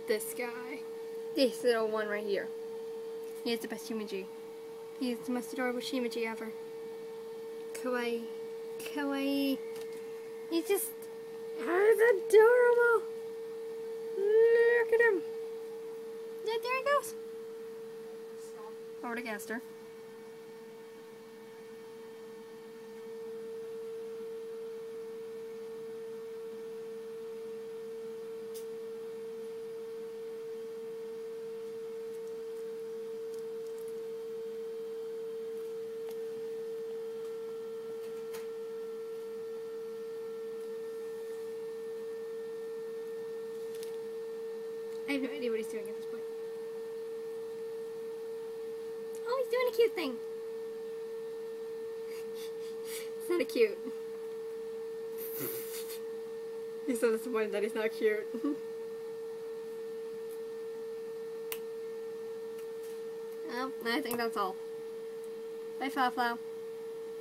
this guy. This little one right here. He is the best Shimaji. He is the most adorable Shimaji ever. Kawaii. Kawaii. He's just... he's adorable. Look at him. Yeah, there he goes. Over to Gaster. I have no idea what he's doing at this point. Oh, he's doing a cute thing. It's not a cute. He's so disappointed that he's not cute. Well, I think that's all. Bye, Flau Flau.